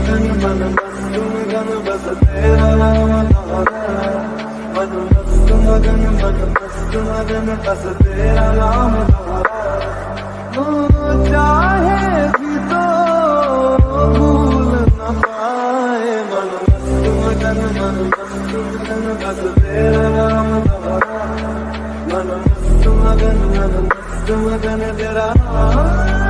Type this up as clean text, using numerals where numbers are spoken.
मगन मन मस्त मगन बस तेरा नाम दोहराए। मन मस्त मगन मन मस्त मगन बस तेरा नाम दोहराए। चाहे भी तो भूल न पाए। मन मस्त मगन बस तेरा नाम दोहराए। मन मस्त मगन तेरा नाम